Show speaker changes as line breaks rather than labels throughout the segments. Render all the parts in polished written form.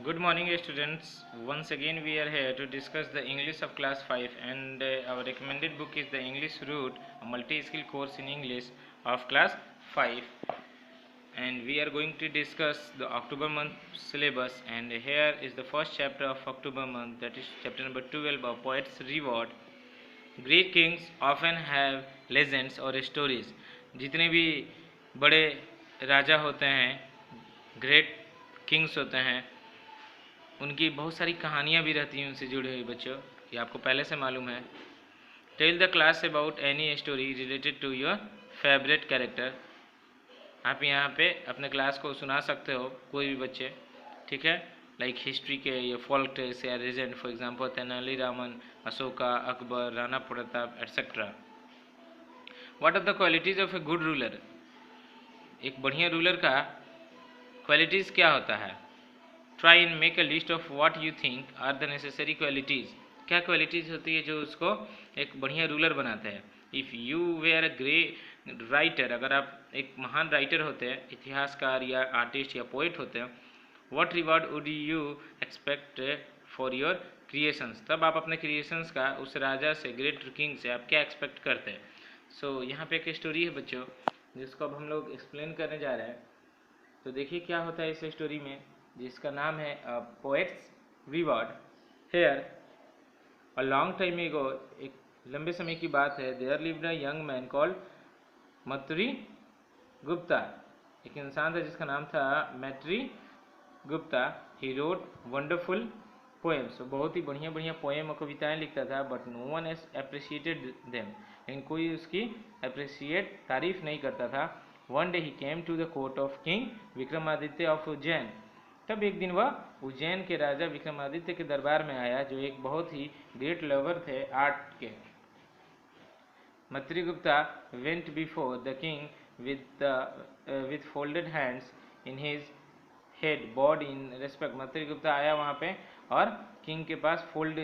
Good morning, students. Once again, we are here to discuss the English of class 5, and our recommended book is the English Root, a multi-skill course in English of class 5. And we are going to discuss the October month syllabus. And here is the first chapter of October month, that is chapter number 12 of Poet's Reward. Great kings often have legends और stories. जितने भी बड़े राजा होते हैं, great Kings होते हैं, उनकी बहुत सारी कहानियाँ भी रहती हैं उनसे जुड़ी हुई बच्चों, ये आपको पहले से मालूम है। Tell the class about any story related to your favourite character. आप यहाँ पे अपने क्लास को सुना सकते हो, कोई भी बच्चे, ठीक है। लाइक हिस्ट्री के या फोल्क टेल्स या legend, for example Tenaliraman, Ashoka, Akbar, Rana Pratap etcetera. What are the qualities of a good ruler? एक बढ़िया रूलर का क्वालिटीज क्या होता है? Try and make a list of what you think are the necessary qualities. क्या क्वालिटीज होती है जो उसको एक बढ़िया रूलर बनाते हैं? If you were a great writer, अगर आप एक महान राइटर होते हैं, इतिहासकार या आर्टिस्ट या पोइट होते हैं, what reward would you expect for your creations? तब आप अपने क्रिएशंस का उस राजा से, ग्रेट किंग से आप क्या एक्सपेक्ट करते हैं? सो यहाँ पे एक स्टोरी है बच्चों, जिसको अब हम लोग एक्सप्लेन करने जा रहे हैं। तो देखिए क्या होता है इस स्टोरी में, जिसका नाम है poets reward. Here a long time ago, एक लंबे समय की बात है, there lived a young man called Matri Gupta. एक इंसान था जिसका नाम था Maitri Gupta. He wrote wonderful poems, बहुत ही बढ़िया बढ़िया पोएम और कविताएं लिखता था, but no one as appreciated them, लेकिन कोई उसकी अप्रिशिएट तारीफ नहीं करता था। One day he came to the court of king Vikramaditya of Ujjain. तब एक दिन वह उज्जैन के राजा विक्रमादित्य के दरबार में आया, जो एक बहुत ही ग्रेट लवर थे आर्ट के। Matrigupta went before the king with folded hands in his head, bowed in respect. Matrigupta आया वहाँ पे और किंग के पास फोल्ड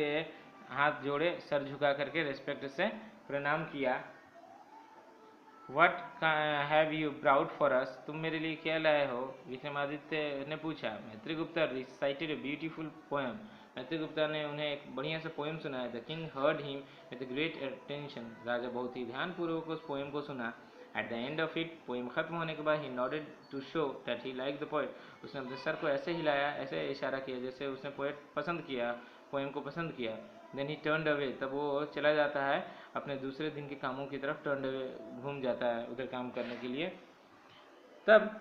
हाथ जोड़े, सर झुका करके रेस्पेक्ट से प्रणाम किया। What have you brought for us? तुम मेरे लिए क्या लाए हो? विक्रमादित्य ने पूछा। मैत्रीगुप्ता recited a beautiful poem. मैत्रीगुप्ता ने उन्हें एक बढ़िया सा पोएम सुनाया। The king heard him with great attention. राजा बहुत ही ध्यानपूर्वक उस पोएम को सुना। At the end of it, poem खत्म होने के बाद, he nodded to show that he like the poet. उसने अपने सर को ऐसे हिलाया, ऐसे इशारा किया जैसे उसने पोएट पसंद किया, पोएम को पसंद किया। देन ही टर्न्ड अवे, तब वो चला जाता है अपने दूसरे दिन के कामों की तरफ, टर्न्ड अवे, घूम जाता है उधर काम करने के लिए। तब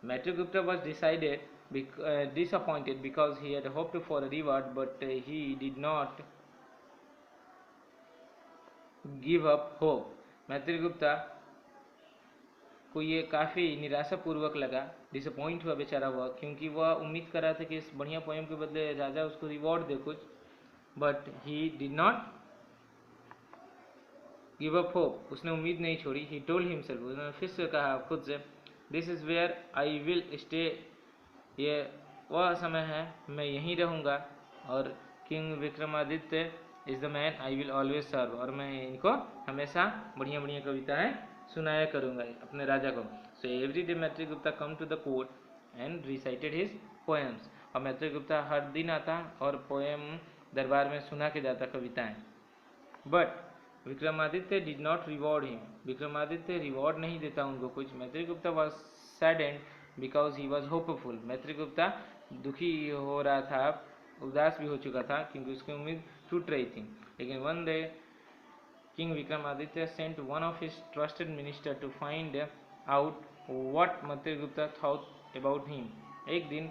Maitrigupta was decided disappointed because he had hoped for a reward, but he did not give up hope. मैत्रीगुप्ता को ये काफ़ी निराशापूर्वक लगा, डिसअपॉइंट हुआ बेचारा हुआ, क्योंकि वह उम्मीद कर रहा था कि इस बढ़िया पोएम के बदले राजा उसको रिवॉर्ड दे कुछ, but he did not give up hope. उसने उम्मीद नहीं छोड़ी। ही टोल्ड हिमसेल्फ, उसने फिर से कहा खुद से, this is where I will stay, ये वह समय है, मैं यहीं रहूँगा, और king Vikramaditya is the man I will always serve, और मैं इनको हमेशा बढ़िया बढ़िया कविताएं सुनाया करूँगा अपने राजा को। So every day Maitrigupta come to the court and recited his poems. और मैत्रीगुप्ता हर दिन आता और पोएम दरबार में सुना के जाता कविताएं। But Vikramaditya did not reward him, Vikramaditya reward नहीं देता उनको कुछ। Maitrigupta was saddened because he was hopeful. Maitrigupta दुखी हो रहा था, उदास भी हो चुका था, क्योंकि उसकी उम्मीद टूट रही थी। लेकिन one day king Vikramaditya sent one of his trusted minister to find out what Maitrigupta thought about him. एक दिन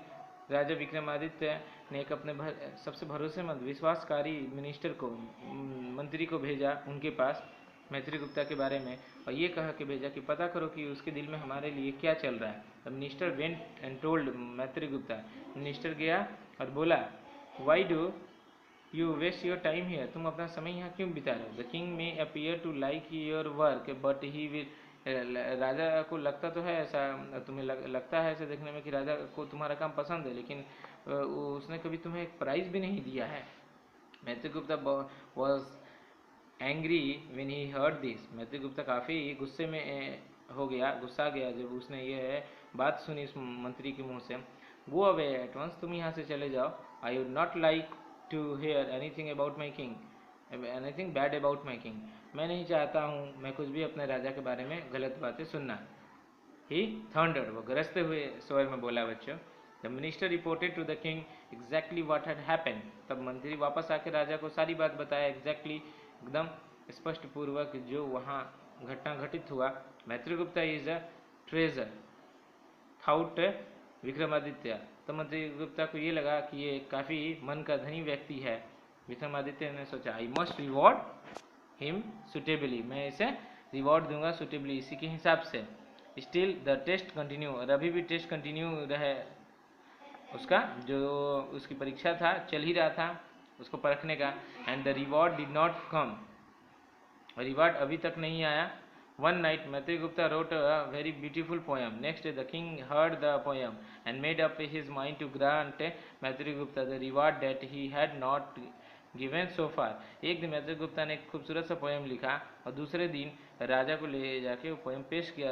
राजा विक्रमादित्य ने एक अपने सबसे भरोसेमंद विश्वासकारी मिनिस्टर को, मंत्री को भेजा उनके पास मैत्रीगुप्ता के बारे में, और ये कहा कि भेजा कि पता करो कि उसके दिल में हमारे लिए क्या चल रहा है। The minister went and told Maitrigupta. Minister गया और बोला, why do you waste your time here, तुम अपना समय यहाँ क्यों बिता रहे हो? The king may appear to like your work but he will, राजा को लगता तो है ऐसा, तुम्हें लगता है ऐसे देखने में कि राजा को तुम्हारा काम पसंद है, लेकिन उसने कभी तुम्हें एक प्राइज़ भी नहीं दिया है। Maitrigupta was angry when he heard this. Maitrigupta काफ़ी गुस्से में हो गया, गुस्सा गया जब उसने ये बात सुनी इस मंत्री के मुंह से। गो अवे एट वंस, तुम यहाँ से चले जाओ. I would not like to hear anything about my king, anything bad about my king. मैं नहीं चाहता हूँ मैं कुछ भी अपने राजा के बारे में गलत बातें सुनना. ही थंडर्ड, वो गरजते हुए स्वर में बोला बच्चों. The minister reported to the king exactly what had happened. तब मंत्री वापस आके राजा को सारी बात बताया, एग्जैक्टली एकदम स्पष्ट पूर्वक जो वहाँ घटना घटित हुआ. Maitreyagupta is a treasure thought Vikramaditya. तो मंत्रीगुप्ता को ये लगा कि ये काफ़ी मन का धनी व्यक्ति है. विक्रमादित्य ने सोचा, I must reward him suitably, मैं इसे रिवॉर्ड दूंगा सुटेबली, इसी के हिसाब से. स्टिल द टेस्ट कंटिन्यू, और अभी भी टेस्ट कंटिन्यू रहे, उसका जो उसकी परीक्षा था चल ही रहा था उसको परखने का. And the reward did not come, reward अभी तक नहीं आया. One night, Matryagupta wrote a very beautiful poem. Next day, the king heard the poem and made up his mind to grant Matryagupta the reward that he had not given so far. एक दिन मैत्रेयगुप्ता ने एक खूबसूरत सा poem लिखा और दूसरे दिन राजा को ले जाके वो पोएम पेश किया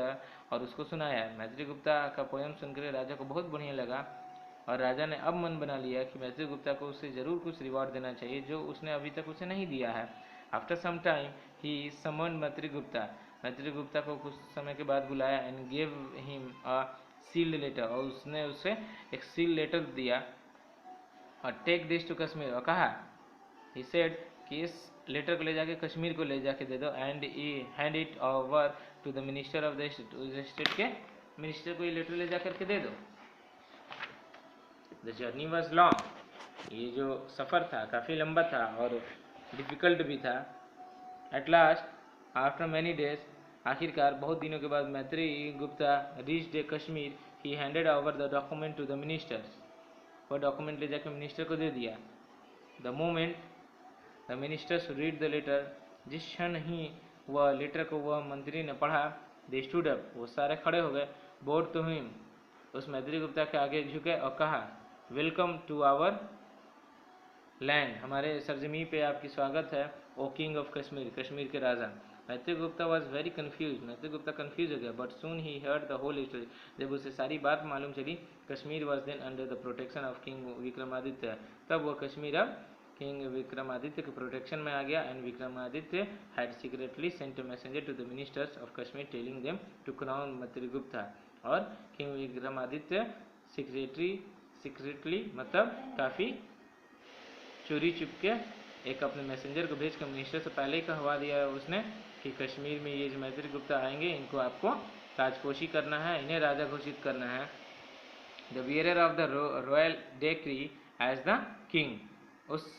और उसको सुनाया. मैत्रेयगुप्ता का पोएम सुनकर राजा को बहुत बढ़िया लगा और राजा ने अब मन बना लिया कि मैत्रेयगुप्ता को उसे ज़रूर कुछ रिवॉर्ड देना चाहिए जो उसने अभी तक उसे नहीं दिया है. After some time he summoned Maitreyagupta, Maitreyagupta को कुछ समय के बाद बुलाया. And gave him a sealed letter, और उसने उसे एक सील लेटर दिया. और टेक दिस टू कश्मीर, और कहा, ही सेड कि इस लेटर को ले जाके कश्मीर को ले जाके दे दो. And hand it over to the minister of the state, उस स्टेट के मिनिस्टर को ये लेटर ले जा करके दे दो. द जर्नी वॉज लॉन्ग, ये जो सफ़र था काफ़ी लंबा था और डिफ़िकल्ट भी था. At last after many days, आखिरकार बहुत दिनों के बाद Maitreyagupta reached Kashmir. He handed over the document to the ministers, वह डॉक्यूमेंट ले जाकर मिनिस्टर को दे दिया. The moment the ministers read the letter, जिस क्षण ही वह लेटर को वह मंत्री ने पढ़ा, दे स्टूड अप, वो सारे खड़े हो गए. बोर्ड टू हिम, उस मैत्रेयगुप्ता के आगे झुके और कहा, वेलकम टू आवर लैंड, हमारे सरजमी पे आपकी स्वागत है. O king of Kashmir, Kashmir के राजा. Maitreyagupta was very confused, Maitreyagupta confused हो गया. But soon he heard the whole story, जब उसे सारी बात मालूम चली. Kashmir was then under the protection of king Vikramaditya, तब वह कश्मीर अब किंग विक्रमादित्य के प्रोटेक्शन में आ गया. And Vikramaditya had secretly sent a messenger to the ministers of Kashmir telling them to crown Maitreyagupta. और किंग विक्रमादित्य सीक्रेटली मतलब काफ़ी चोरी चुपके एक अपने मैसेंजर को भेज कर मिनिस्टर से पहले ही कहवा दिया है उसने कि कश्मीर में ये जो मैत्रेयगुप्ता आएंगे इनको आपको ताजपोशी करना है, इन्हें राजा घोषित करना है. The bearer of the royal decree as the king, उस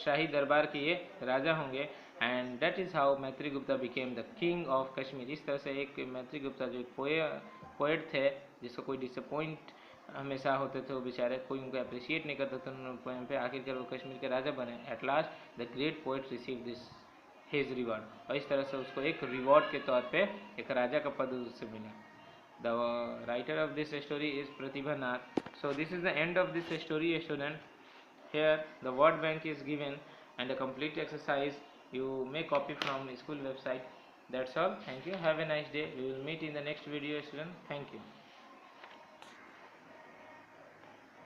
शाही दरबार के ये राजा होंगे. And that is how Maitreyagupta became the king of Kashmir. इस तरह से एक मैत्रेयगुप्ता जो एक पोएट थे जिसको कोई डिसअपॉइंट हमेशा होते थे, वो बेचारे कोई उनको अप्रिशिएट नहीं करते थे उन पोएम पे, आखिरकार वो कश्मीर के राजा बने. At last the great poet receive this his reward, और इस तरह से उसको एक रिवॉर्ड के तौर पे एक राजा का पद उससे मिला. The writer of this story is Pratibha Nath. So this is the end of this story student. Here the word bank is given and a complete exercise you may copy from school website. That's all. Thank you. Have a nice day. We will meet in the next video student. Thank you.